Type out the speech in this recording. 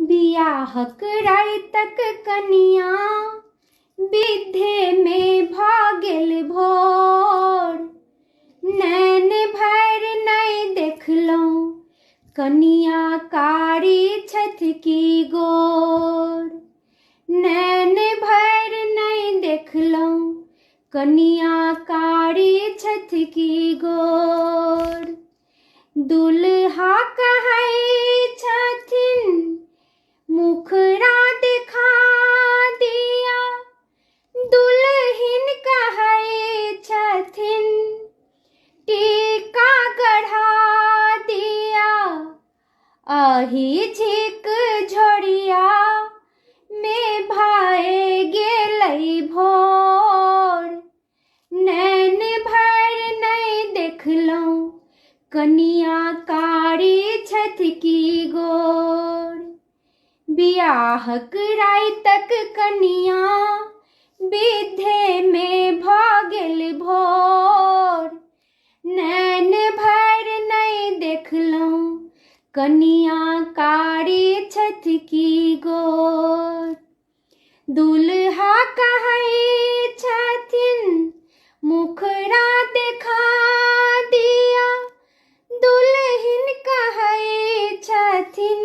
बियाहक रातक कनिया विधे में भागल भोर। नैन भर नहीं देखलहुँ कनिया कारी छथ की गोर। नैन भर नहीं देखलहुँ कनिया कारी छथ की गोर। दुल्हा कहै छथिन मुखरा दिखा दिया, दुल्हिन कहै छथिन टीका गढ़ा दिया। अही झिक झोरिया में भाए गेलै भोर। नैन भर नहीं देखलहुँ कनिया कारी छथ की गोर। बियाहक रातक कनिया विधे में भागल भोर। नैन भर नहीं देखलहुँ कनिया कारी छथ की गोर। दुल्हा कहै छथिन